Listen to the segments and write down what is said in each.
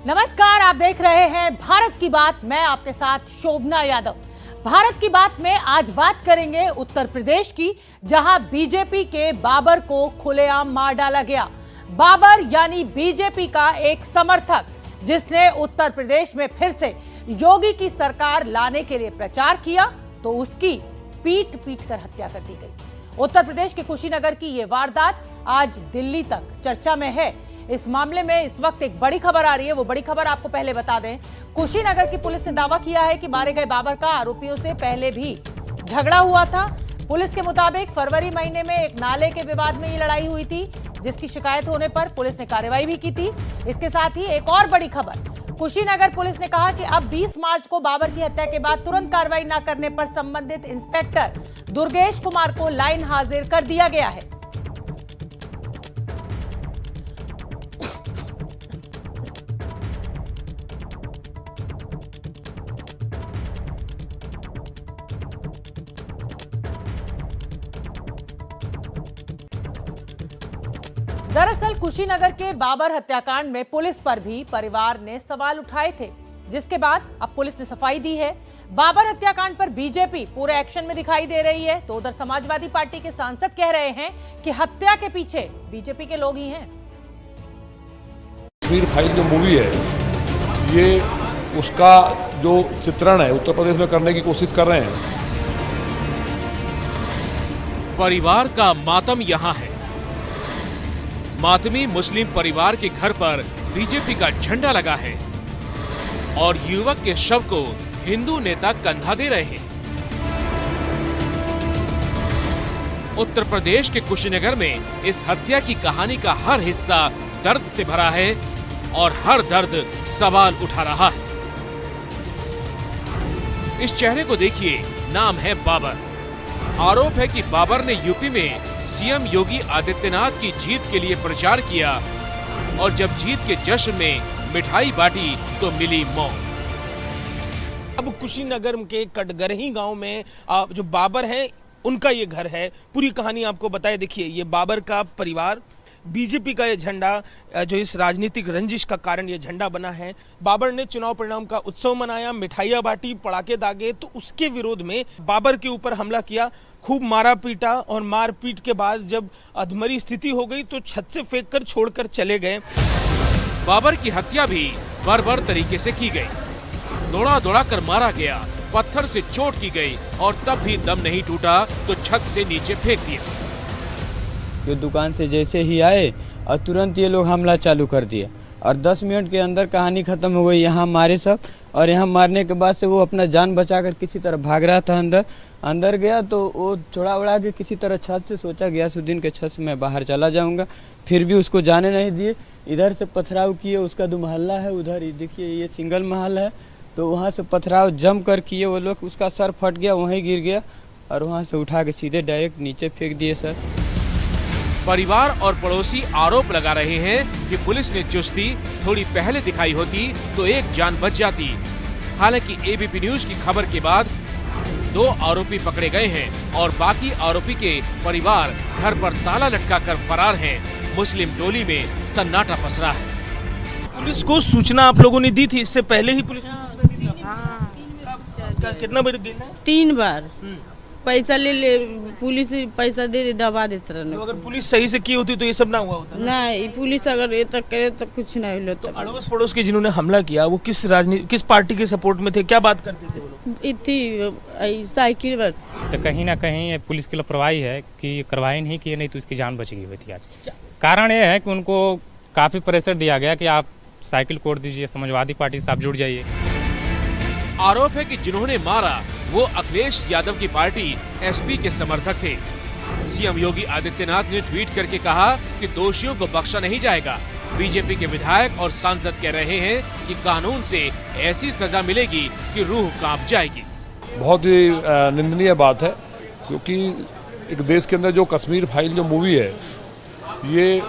नमस्कार, आप देख रहे हैं भारत की बात। मैं आपके साथ शोभना यादव। भारत की बात में आज बात करेंगे उत्तर प्रदेश की, जहां बीजेपी के बाबर को खुलेआम मार डाला गया। बाबर यानी बीजेपी का एक समर्थक, जिसने उत्तर प्रदेश में फिर से योगी की सरकार लाने के लिए प्रचार किया, तो उसकी पीट पीट कर हत्या कर दी गई। उत्तर प्रदेश के कुशीनगर की यह वारदात आज दिल्ली तक चर्चा में है। इस मामले में इस वक्त एक बड़ी खबर आ रही है। वो बड़ी खबर आपको पहले बता दें, कुशीनगर की पुलिस ने दावा किया है कि मारे गए बाबर का आरोपियों से पहले भी झगड़ा हुआ था। पुलिस के मुताबिक फरवरी महीने में एक नाले के विवाद में ये लड़ाई हुई थी, जिसकी शिकायत होने पर पुलिस ने कार्रवाई भी की थी। इसके साथ ही एक और बड़ी खबर, कुशीनगर पुलिस ने कहा कि अब 20 मार्च को बाबर की हत्या के बाद तुरंत कार्रवाई न करने पर संबंधित इंस्पेक्टर दुर्गेश कुमार को लाइन हाजिर कर दिया गया है। दरअसल कुशीनगर के बाबर हत्याकांड में पुलिस पर भी परिवार ने सवाल उठाए थे, जिसके बाद अब पुलिस ने सफाई दी है। बाबर हत्याकांड पर बीजेपी पूरे एक्शन में दिखाई दे रही है, तो उधर समाजवादी पार्टी के सांसद कह रहे हैं कि हत्या के पीछे बीजेपी के लोग ही हैं। कश्मीर फाइल जो मूवी है, ये उसका जो चित्रण है उत्तर प्रदेश में करने की कोशिश कर रहे हैं। परिवार का मातम यहाँ है। मातमी मुस्लिम परिवार के घर पर बीजेपी का झंडा लगा है और युवक के शव को हिंदू नेता कंधा दे रहे हैं। उत्तर प्रदेश के कुशीनगर में इस हत्या की कहानी का हर हिस्सा दर्द से भरा है और हर दर्द सवाल उठा रहा है। इस चेहरे को देखिए, नाम है बाबर। आरोप है कि बाबर ने यूपी में सीएम योगी आदित्यनाथ की जीत के लिए प्रचार किया और जब जीत के जश्न में मिठाई बांटी तो मिली मौत। अब कुशीनगर के कटगरही गांव में जो बाबर हैं, उनका ये घर है। पूरी कहानी आपको बताए। देखिए, ये बाबर का परिवार, बीजेपी का ये झंडा, जो इस राजनीतिक रंजिश का कारण ये झंडा बना है। बाबर ने चुनाव परिणाम का उत्सव मनाया, मिठाइयाँ बांटी, पटाखे दागे, तो उसके विरोध में बाबर के ऊपर हमला किया, खूब मारा पीटा और मारपीट के बाद जब अधमरी स्थिति हो गई तो छत से फेंककर छोड़कर चले गए। बाबर की हत्या भी बर्बर तरीके से की गई। दौड़ा दौड़ा कर मारा गया, पत्थर से चोट की गई और तब भी दम नहीं टूटा तो छत से नीचे फेंक दिया। ये दुकान से जैसे ही आए और तुरंत ये लोग हमला चालू कर दिया और 10 मिनट के अंदर कहानी खत्म हो गई। यहाँ मारे सब, और यहाँ मारने के बाद से वो अपना जान बचाकर किसी तरह भाग रहा था। अंदर गया तो वो छोड़ा उड़ा के किसी तरह छत से, सोचा गयासुद्दीन के छत से मैं बाहर चला जाऊँगा, फिर भी उसको जाने नहीं दिए। इधर से पथराव किए, उसका 2 महल्ला है, उधर देखिए ये सिंगल महल है, तो वहाँ से पथराव जम कर किए वो लोग। उसका सर फट गया, वहीं गिर गया और वहाँ से उठा के सीधे डायरेक्ट नीचे फेंक दिए सर। परिवार और पड़ोसी आरोप लगा रहे हैं कि पुलिस ने चुस्ती थोड़ी पहले दिखाई होती तो एक जान बच जाती। हालांकि एबीपी न्यूज की खबर के बाद 2 आरोपी पकड़े गए हैं और बाकी आरोपी के परिवार घर पर ताला लटकाकर फरार हैं। मुस्लिम टोली में सन्नाटा पसरा है। पुलिस को सूचना आप लोगों ने दी थी इससे पहले ही? पुलिस कितना बार देना है? 3 बार पैसा ले पुलिस पैसा दे दबा देते रहने। तो अगर पुलिस सही से की होती तो ये सब ना हुआ होता? नहीं, पुलिस अगर ये तक करे तो कुछ नहीं होता। तो अड़ोस पड़ोस के जिन्होंने हमला किया वो किस पार्टी के सपोर्ट में थे, क्या बात करते थे वो लोग? इतनी साइकिल बस। तो कहीं ना कहीं पुलिस की लापरवाही है कि कार्रवाई नहीं की, नहीं तो इसकी जान बच गई हुई थी। आज कारण ये है कि उनको काफी प्रेशर दिया गया कि आप साइकिल कोड दीजिए, समाजवादी पार्टी से आप जुड़ जाइए। आरोप है कि जिन्होंने मारा वो अखिलेश यादव की पार्टी एसपी के समर्थक थे। सीएम योगी आदित्यनाथ ने ट्वीट करके कहा कि दोषियों को बख्शा नहीं जाएगा। बीजेपी के विधायक और सांसद कह रहे हैं कि कानून से ऐसी सजा मिलेगी कि रूह कांप जाएगी। बहुत ही निंदनीय बात है, क्योंकि एक देश के अंदर जो कश्मीर फाइल जो मूवी है, ये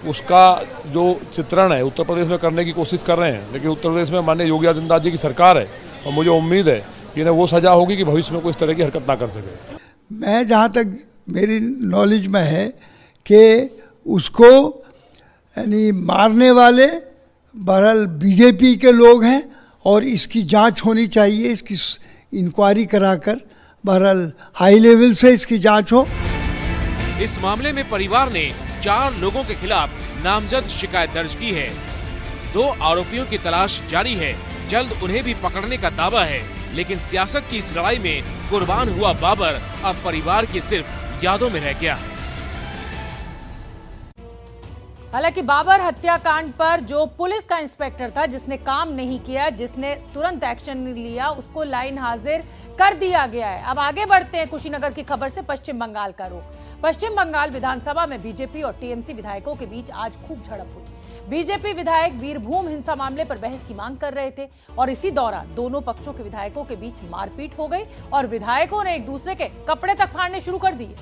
उसका जो चित्रण है उत्तर प्रदेश में करने की कोशिश कर रहे हैं। लेकिन उत्तर प्रदेश में माननीय योगी आदित्यनाथ जी की सरकार है और मुझे उम्मीद है कि इन्हें वो सजा होगी कि भविष्य में कोई इस तरह की हरकत ना कर सके। मैं जहाँ तक मेरी नॉलेज में है कि उसको यानी मारने वाले बहरहाल बीजेपी के लोग हैं और इसकी जांच होनी चाहिए, इसकी इंक्वायरी कराकर बहरहाल हाई लेवल से इसकी जांच हो। इस मामले में परिवार ने 4 लोगों के खिलाफ नामजद शिकायत दर्ज की है। 2 आरोपियों की तलाश जारी है, जल्द उन्हें भी पकड़ने का दावा है। लेकिन सियासत की इस लड़ाई में कुर्बान हुआ बाबर अब परिवार की सिर्फ यादों में रह गया। हालांकि बाबर हत्याकांड पर जो पुलिस का इंस्पेक्टर था, जिसने काम नहीं किया, जिसने तुरंत एक्शन लिया, उसको लाइन हाजिर कर दिया गया है। अब आगे बढ़ते हैं कुशीनगर की खबर से। पश्चिम बंगाल का रुख। पश्चिम बंगाल विधानसभा में बीजेपी और टीएमसी विधायकों के बीच आज खूब झड़प हुई। बीजेपी विधायक बीरभूम हिंसा मामले पर बहस की मांग कर रहे थे और इसी दौरान दोनों पक्षों के विधायकों के बीच मारपीट हो गई और विधायकों ने एक दूसरे के कपड़े तक फाड़ने शुरू कर दिए।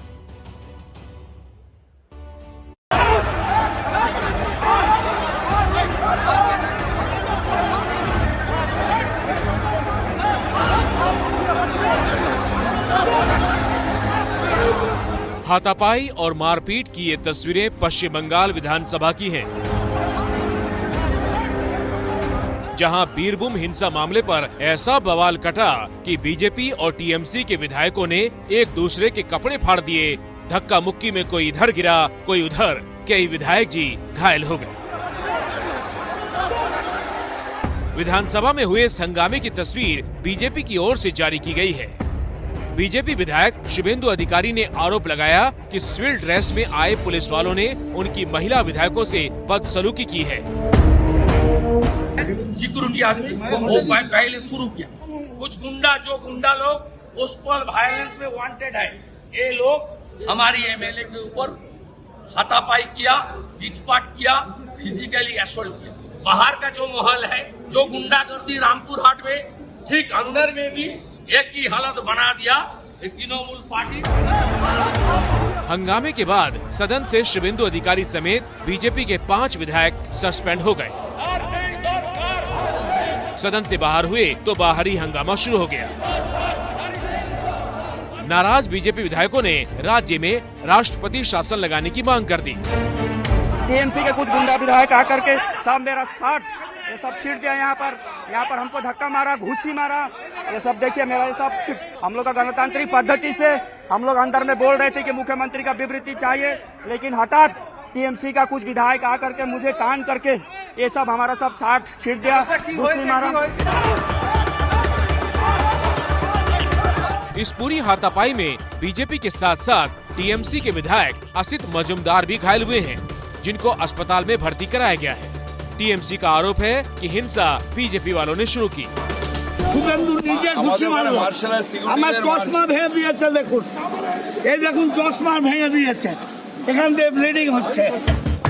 हाथापाई और मारपीट की ये तस्वीरें पश्चिम बंगाल विधानसभा की हैं, जहां बीरभूम हिंसा मामले पर ऐसा बवाल कटा कि बीजेपी और टीएमसी के विधायकों ने एक दूसरे के कपड़े फाड़ दिए। धक्का मुक्की में कोई इधर गिरा, कोई उधर। कई विधायक जी घायल हो गए। विधानसभा में हुए इस हंगामे की तस्वीर बीजेपी की ओर से जारी की गई है। बीजेपी विधायक शुभेंदु अधिकारी ने आरोप लगाया कि सिविल ड्रेस में आए पुलिस वालों ने उनकी महिला विधायकों से बदसलूकी की है। सिक्योरिटी आदमी वो पहले शुरू किया। कुछ जो गुंडा लोग पोस्टल वायलेंस में वांटेड है, ये लोग हमारी एमएलए के ऊपर हाथापाई किया, पीटपाट किया, फिजिकली असॉल्ट किया। बाहर का जो माहौल है, जो गुंडागर्दी रामपुर हाट में, ठीक अंदर में भी एक ही हालत बना दिया तृणमूल पार्टी। हंगामे के बाद सदन से शुभेंदु अधिकारी समेत बीजेपी के 5 विधायक सस्पेंड हो गए। सदन से बाहर हुए तो बाहरी हंगामा शुरू हो गया। नाराज बीजेपी विधायकों ने राज्य में राष्ट्रपति शासन लगाने की मांग कर दी। टीएमसी के कुछ गुंडा विधायक आकर के सब मेरा 60 ये सब छीट दिया। यहाँ पर हमको धक्का मारा, घूसी मारा, ये सब देखिए मेरा ये सब। हम लोग का गणतांत्रिक पद्धति से हम लोग अंदर में बोल रहे थे कि मुख्यमंत्री का विवृत्ति चाहिए, लेकिन हठात टीएमसी का कुछ विधायक आकर के मुझे कान करके ये सब हमारा सब 60 छीट दिया, घूसी मारा। इस पूरी हाथापाई में बीजेपी के साथ साथ टीएमसी के विधायक असित मजूमदार भी घायल हुए हैं, जिनको अस्पताल में भर्ती कराया गया है। टीएमसी का आरोप है कि हिंसा बीजेपी वालों ने शुरू की। चश्मा भेज दिए, देखुन ये देखुन चश्मा भेज दिए, ब्लीडिंग होच्छे।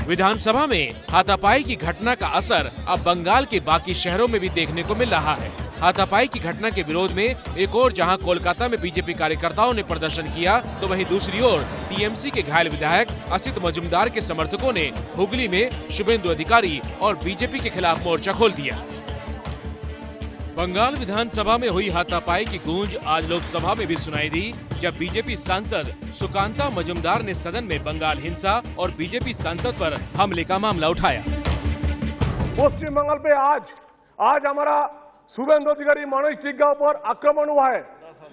विधानसभा में हाथापाई की घटना का असर अब बंगाल के बाकी शहरों में भी देखने को मिल रहा है। हाथापाई की घटना के विरोध में एक और जहां कोलकाता में बीजेपी कार्यकर्ताओं ने प्रदर्शन किया, तो वहीं दूसरी ओर टीएमसी के घायल विधायक असित मजूमदार के समर्थकों ने हुगली में शुभेंदु अधिकारी और बीजेपी के खिलाफ मोर्चा खोल दिया। बंगाल विधानसभा में हुई हाथापाई की गूंज आज लोकसभा में भी सुनाई दी, जब बीजेपी सांसद सुकांता मजूमदार ने सदन में बंगाल हिंसा और बीजेपी सांसद पर हमले का मामला उठाया। पश्चिम बंगाल पे आज हमारा शुभेंदु अधिकारी मनोज सिंह पर आक्रमण हुआ है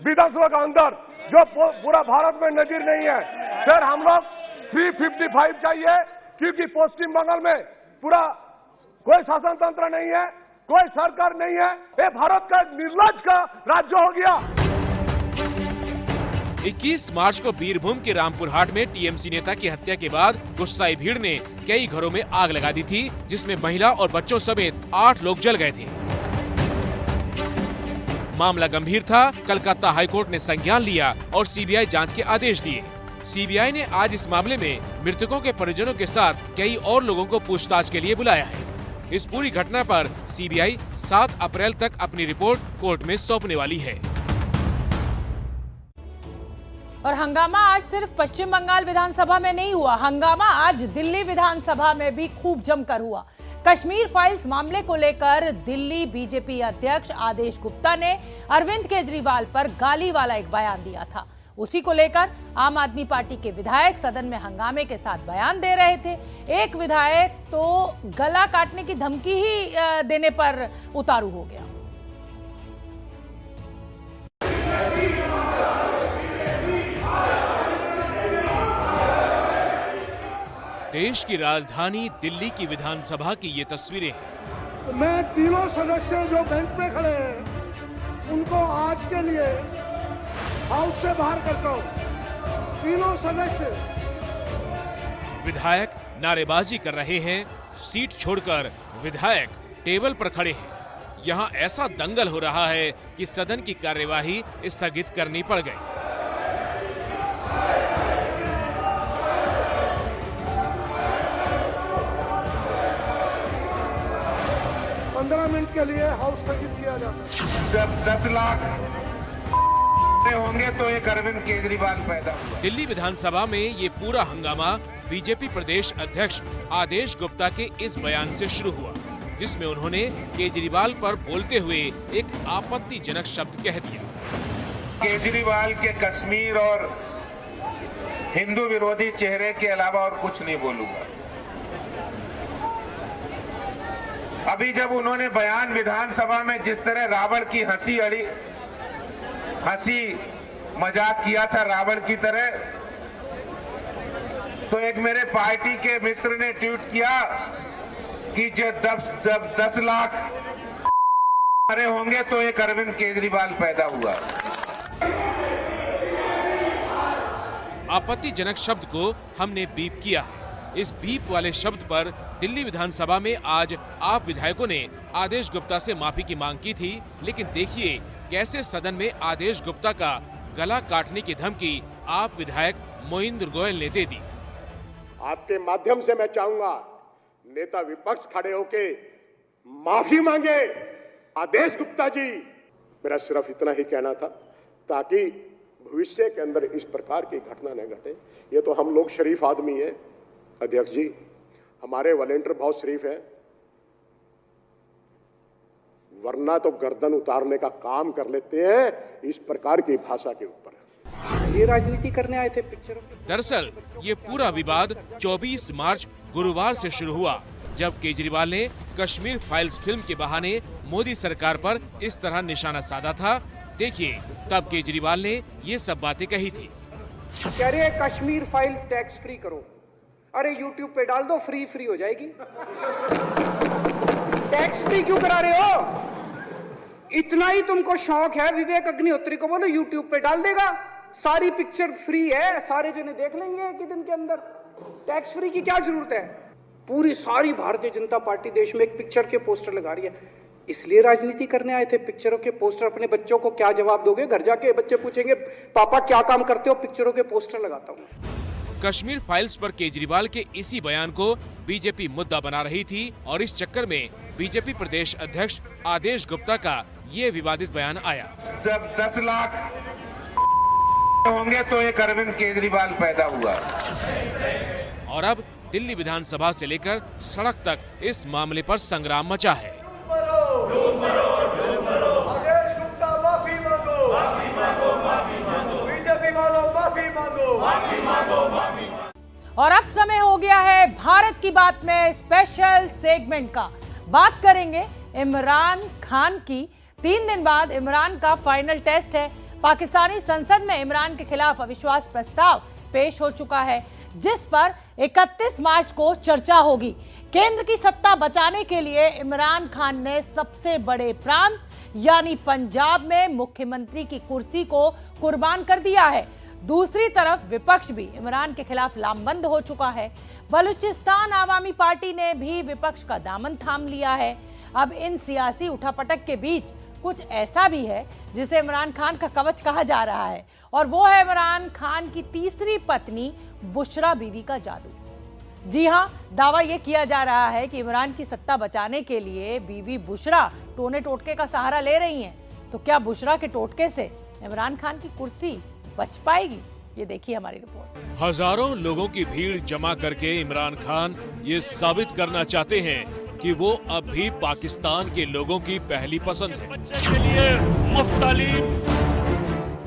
विधानसभा का अंदर, जो पूरा भारत में नजीर नहीं है। फिर हम लोग 355 चाहिए, क्योंकि पश्चिम बंगाल में पूरा कोई शासन तंत्र नहीं है, कोई सरकार नहीं है। ये भारत का निर्लज का राज्य हो गया। 21 मार्च को बीरभूम के रामपुर हाट में टीएमसी नेता की हत्या के बाद गुस्साई भीड़ ने कई घरों में आग लगा दी थी, जिसमें महिला और बच्चों समेत 8 लोग जल गए थे। मामला गंभीर था। कलकत्ता हाईकोर्ट ने संज्ञान लिया और सीबीआई जांच के आदेश दिए। सीबीआई ने आज इस मामले में मृतकों के परिजनों के साथ कई और लोगों को पूछताछ के लिए बुलाया है। इस पूरी घटना पर सीबीआई 7 अप्रैल तक अपनी रिपोर्ट कोर्ट में सौंपने वाली है। और हंगामा आज सिर्फ पश्चिम बंगाल विधानसभा में नहीं हुआ, हंगामा आज दिल्ली विधानसभा में भी खूब जमकर हुआ। कश्मीर फाइल्स मामले को लेकर दिल्ली बीजेपी अध्यक्ष आदेश गुप्ता ने अरविंद केजरीवाल पर गाली वाला एक बयान दिया था। उसी को लेकर आम आदमी पार्टी के विधायक सदन में हंगामे के साथ बयान दे रहे थे। एक विधायक तो गला काटने की धमकी ही देने पर उतारू हो गया। देश की राजधानी दिल्ली की विधानसभा की ये तस्वीरें हैं। मैं तीनों सदस्य जो बेंच पे खड़े हैं उनको आज के लिए हाउस से बाहर करता हूं। तीनों सदस्य विधायक नारेबाजी कर रहे हैं, सीट छोड़कर विधायक टेबल पर खड़े हैं। यहां ऐसा दंगल हो रहा है कि सदन की कार्यवाही स्थगित करनी पड़ गई। मिनट के लिए हाउस स्थगित किया जाता है। जब 10 लाख होंगे तो एक अरविंद केजरीवाल पैदा हुआ। दिल्ली विधानसभा में ये पूरा हंगामा बीजेपी प्रदेश अध्यक्ष आदेश गुप्ता के इस बयान से शुरू हुआ, जिसमें उन्होंने केजरीवाल पर बोलते हुए एक आपत्तिजनक शब्द कह दिया। केजरीवाल के कश्मीर और हिंदू विरोधी चेहरे के अलावा और कुछ नहीं बोलूंगा। अभी जब उन्होंने बयान विधानसभा में जिस तरह रावण की हंसी मजाक किया था रावण की तरह, तो एक मेरे पार्टी के मित्र ने ट्वीट किया कि जब 10 लाख अरे होंगे तो एक अरविंद केजरीवाल पैदा हुआ। आपत्तिजनक शब्द को हमने बीप किया। इस बीप वाले शब्द पर दिल्ली विधानसभा में आज आप विधायकों ने आदेश गुप्ता से माफी की मांग की थी, लेकिन देखिए कैसे सदन में आदेश गुप्ता का गला काटने की धमकी आप विधायक मोइंद्र गोयल ने दे दी। आपके माध्यम से मैं चाहूंगा नेता विपक्ष खड़े होके माफी मांगे। आदेश गुप्ता जी, मेरा सिर्फ इतना ही कहना था ताकि भविष्य के अंदर इस प्रकार की घटना न घटे। ये तो हम लोग शरीफ आदमी है अध्यक्ष जी, हमारे वॉलंटियर बहुत शरीफ है, वरना तो गर्दन उतारने का काम कर लेते हैं इस प्रकार की भाषा के ऊपर। ये राजनीति करने आए थे पिक्चरों के। दरअसल ये पूरा विवाद 24 मार्च गुरुवार से शुरू हुआ, जब केजरीवाल ने कश्मीर फाइल्स फिल्म के बहाने मोदी सरकार पर इस तरह निशाना साधा था। देखिए तब केजरीवाल ने ये सब बातें कही थी। कह रहे हैं कश्मीर फाइल्स टैक्स फ्री करो, अरे यूट्यूब पे डाल दो, फ्री हो जाएगी। टैक्स फ्री क्यों करा रहे हो? इतना ही तुमको शौक है, विवेक अग्निहोत्री को बोलो यूट्यूब पे डाल देगा, सारी पिक्चर फ्री है, सारे जने देख लेंगे एक ही दिन के अंदर। टैक्स फ्री की क्या जरूरत है? पूरी सारी भारतीय जनता पार्टी देश में एक पिक्चर के पोस्टर लगा रही है, इसलिए राजनीति करने आए थे। पिक्चरों के पोस्टर, अपने बच्चों को क्या जवाब दोगे? घर जाके बच्चे पूछेंगे पापा क्या काम करते हो? पिक्चरों के पोस्टर लगाता हूँ। कश्मीर फाइल्स पर केजरीवाल के इसी बयान को बीजेपी मुद्दा बना रही थी और इस चक्कर में बीजेपी प्रदेश अध्यक्ष आदेश गुप्ता का ये विवादित बयान आया। जब 10 लाख होंगे तो एक अरविंद केजरीवाल पैदा हुआ। और अब दिल्ली विधानसभा से लेकर सड़क तक इस मामले पर संग्राम मचा है। और अब समय हो गया है भारत की बात में स्पेशल सेगमेंट का। बात करेंगे इमरान खान की। 3 दिन बाद इमरान का फाइनल टेस्ट है। पाकिस्तानी संसद में इमरान के खिलाफ अविश्वास प्रस्ताव पेश हो चुका है, जिस पर 31 मार्च को चर्चा होगी। केंद्र की सत्ता बचाने के लिए इमरान खान ने सबसे बड़े प्रांत यानी पंजाब में मुख्यमंत्री की कुर्सी को कुर्बान कर दिया है। दूसरी तरफ विपक्ष भी इमरान के खिलाफ लामबंद हो चुका है। बलूचिस्तान आवामी पार्टी ने भी विपक्ष का दामन थाम लिया है। अब इन सियासी उठापटक के बीच कुछ ऐसा भी है जिसे इमरान खान का कवच कहा जा रहा है, और वो है इमरान खान की तीसरी पत्नी बुशरा बीवी का जादू। जी हां, दावा यह किया जा रहा है कि इमरान की सत्ता बचाने के लिए बीवी बुशरा टोने टोटके का सहारा ले रही हैं। तो क्या बुशरा के टोटके से इमरान खान की कुर्सी बच पाएगी? ये देखिए हमारी रिपोर्ट। हजारों लोगों की भीड़ जमा करके इमरान खान ये साबित करना चाहते हैं कि वो अब भी पाकिस्तान के लोगों की पहली पसंद है। बच्चे के लिए मुफ्त तालीम,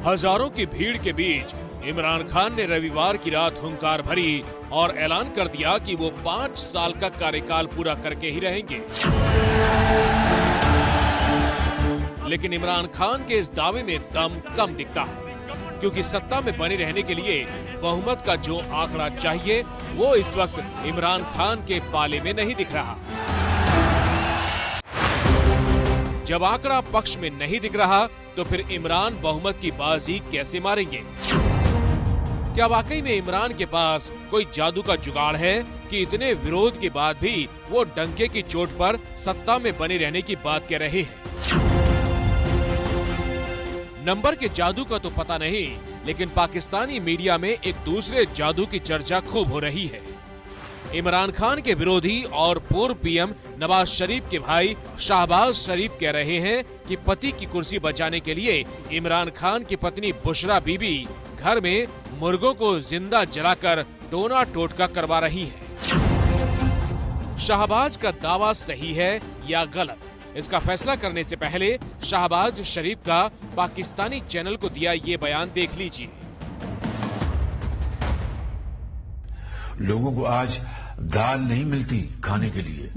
हजारों की भीड़ के बीच इमरान खान ने रविवार की रात हुंकार भरी और ऐलान कर दिया कि वो 5 साल का कार्यकाल पूरा करके ही रहेंगे। लेकिन इमरान खान के इस दावे में दम कम दिखता है, क्योंकि सत्ता में बने रहने के लिए बहुमत का जो आंकड़ा चाहिए वो इस वक्त इमरान खान के पाले में नहीं दिख रहा। जब आंकड़ा पक्ष में नहीं दिख रहा तो फिर इमरान बहुमत की बाजी कैसे मारेंगे? क्या वाकई में इमरान के पास कोई जादू का जुगाड़ है कि इतने विरोध के बाद भी वो डंके की चोट पर सत्ता में बने रहने की बात कह रहे हैं? नंबर के जादू का तो पता नहीं, लेकिन पाकिस्तानी मीडिया में एक दूसरे जादू की चर्चा खूब हो रही है। इमरान खान के विरोधी और पूर्व पीएम नवाज शरीफ के भाई शाहबाज शरीफ कह रहे हैं कि पति की कुर्सी बचाने के लिए इमरान खान की पत्नी बुशरा बीबी घर में मुर्गों को जिंदा जलाकर टोना टोटका करवा रही हैं। शाहबाज का दावा सही है या गलत, इसका फैसला करने से पहले शाहबाज शरीफ का पाकिस्तानी चैनल को दिया ये बयान देख लीजिए। लोगों को आज दाल नहीं मिलती खाने के लिए,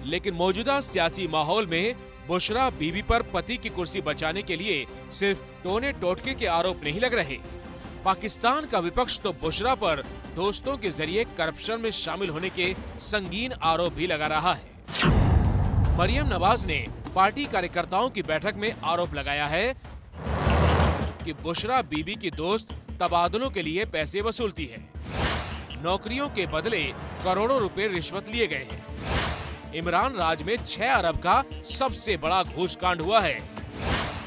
लेकिन मौजूदा सियासी माहौल में बुशरा बीबी पर पति की कुर्सी बचाने के लिए सिर्फ टोने टोटके के आरोप नहीं लग रहे। पाकिस्तान का विपक्ष तो बुशरा पर दोस्तों के जरिए करप्शन में शामिल होने के संगीन आरोप भी लगा रहा है। मरियम नवाज ने पार्टी कार्यकर्ताओं की बैठक में आरोप लगाया है कि बुशरा बीबी की दोस्त तबादलों के लिए पैसे वसूलती है। नौकरियों के बदले करोड़ों रुपए रिश्वत लिए गए हैं। इमरान राज में 6 अरब का सबसे बड़ा घूस कांड हुआ है।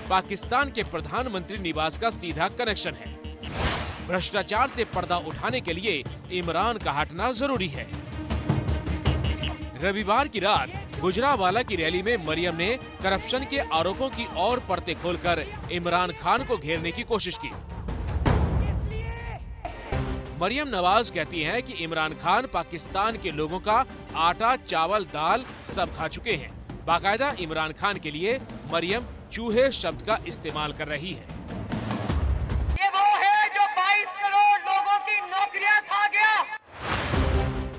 पाकिस्तान के प्रधानमंत्री निवास का सीधा कनेक्शन है। भ्रष्टाचार से पर्दा उठाने के लिए इमरान का हटना जरूरी है। रविवार की रात गुजरावाला की रैली में मरियम ने करप्शन के आरोपों की और परतें खोलकर इमरान खान को घेरने की कोशिश की। मरियम नवाज कहती हैं कि इमरान खान पाकिस्तान के लोगों का आटा, चावल, दाल सब खा चुके हैं। बाकायदा इमरान खान के लिए मरियम चूहे शब्द का इस्तेमाल कर रही है। ये वो है जो 22 करोड़ लोगों की नौकरियां खा गया।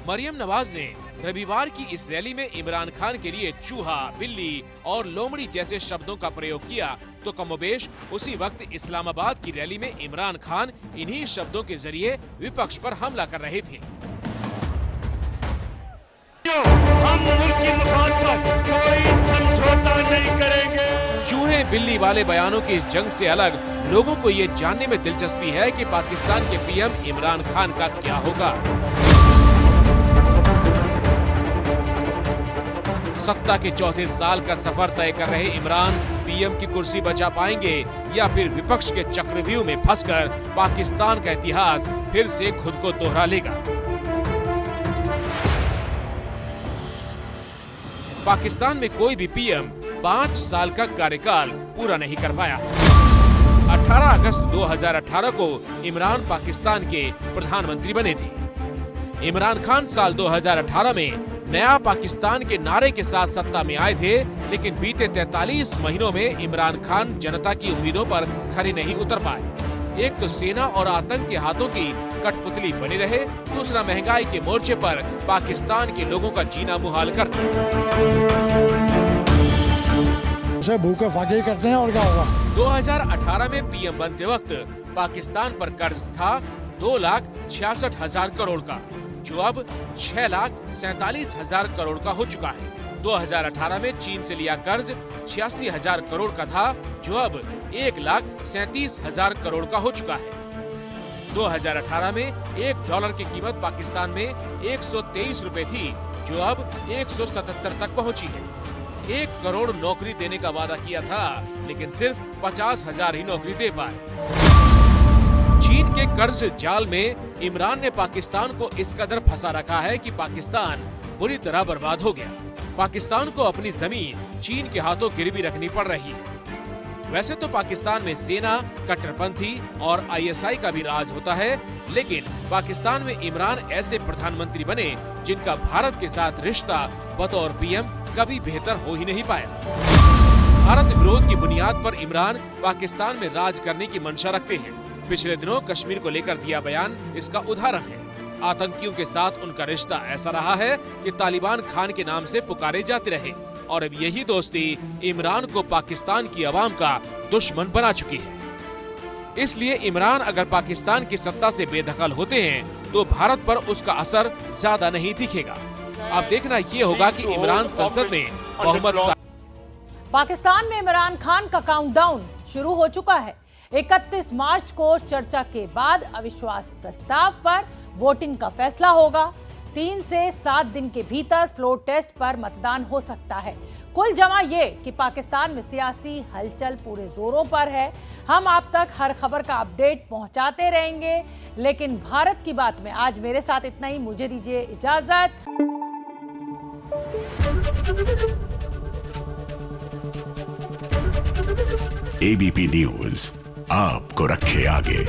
मरियम नवाज ने रविवार की इस रैली में इमरान खान के लिए चूहा, बिल्ली और लोमड़ी जैसे शब्दों का प्रयोग किया, तो कमोबेश उसी वक्त इस्लामाबाद की रैली में इमरान खान इन्हीं शब्दों के जरिए विपक्ष पर हमला कर रहे थे। हम मुल्की मफाद पर कोई समझौता नहीं करेंगे। चूहे बिल्ली वाले बयानों की इस जंग से अलग लोगों को ये जानने में दिलचस्पी है कि पाकिस्तान के पीएम इमरान खान का क्या होगा। सत्ता के चौथे साल का सफर तय कर रहे इमरान पीएम की कुर्सी बचा पाएंगे या फिर विपक्ष के चक्रव्यूह में फंसकर पाकिस्तान का इतिहास फिर से खुद को दोहरा लेगा। पाकिस्तान में कोई भी पीएम 5 साल का कार्यकाल पूरा नहीं कर पाया। 18 अगस्त 2018 को इमरान पाकिस्तान के प्रधानमंत्री बने थे। इमरान खान साल 2018 में नया पाकिस्तान के नारे के साथ सत्ता में आए थे, लेकिन बीते 43 महीनों में इमरान खान जनता की उम्मीदों पर खरे नहीं उतर पाए। एक तो सेना और आतंक के हाथों की कठपुतली बने रहे, दूसरा महंगाई के मोर्चे पर पाकिस्तान के लोगों का जीना मुहाल कर दिया। भूखे फाके करते हैं और क्या होगा। 2018 में पीएम बनते वक्त पाकिस्तान पर कर्ज था 2,66,000 करोड़ का, जो अब 6,47,000 करोड़ का हो चुका है। 2018 में चीन से लिया कर्ज 86,000 करोड़ का था, जो अब 1,37,000 करोड़ का हो चुका है। 2018 में $1 की कीमत पाकिस्तान में 123 रुपए थी, जो अब 177 तक पहुंची है। 1 करोड़ नौकरी देने का वादा किया था, लेकिन सिर्फ 50,000 ही नौकरी दे पाए। चीन के कर्ज जाल में इमरान ने पाकिस्तान को इस कदर फंसा रखा है कि पाकिस्तान बुरी तरह बर्बाद हो गया। पाकिस्तान को अपनी जमीन चीन के हाथों गिरवी रखनी पड़ रही है। वैसे तो पाकिस्तान में सेना, कट्टरपंथी और ISI का भी राज होता है, लेकिन पाकिस्तान में इमरान ऐसे प्रधानमंत्री बने जिनका भारत के साथ रिश्ता बतौर पीएम कभी बेहतर हो ही नहीं पाया। भारत विरोध की बुनियाद पर इमरान पाकिस्तान में राज करने की मंशा रखते हैं। पिछले दिनों कश्मीर को लेकर दिया बयान इसका उदाहरण है। आतंकियों के साथ उनका रिश्ता ऐसा रहा है कि तालिबान खान के नाम से पुकारे जाते रहे और अब यही दोस्ती इमरान को पाकिस्तान की आवाम का दुश्मन बना चुकी है। इसलिए इमरान अगर पाकिस्तान की सत्ता से बेदखल होते हैं तो भारत पर उसका असर ज्यादा नहीं दिखेगा। अब देखना ये होगा कि इमरान संसद में बहुमत। पाकिस्तान में इमरान खान का काउंटडाउन शुरू हो चुका है। 31 मार्च को चर्चा के बाद अविश्वास प्रस्ताव पर वोटिंग का फैसला होगा। 3 से 7 दिन के भीतर फ्लोर टेस्ट पर मतदान हो सकता है। कुल जमा ये कि पाकिस्तान में सियासी हलचल पूरे जोरों पर है। हम आप तक हर खबर का अपडेट पहुंचाते रहेंगे, लेकिन भारत की बात में आज मेरे साथ इतना ही। मुझे दीजिए इजाजत। एबीपी न्यूज आपको रखे आगे।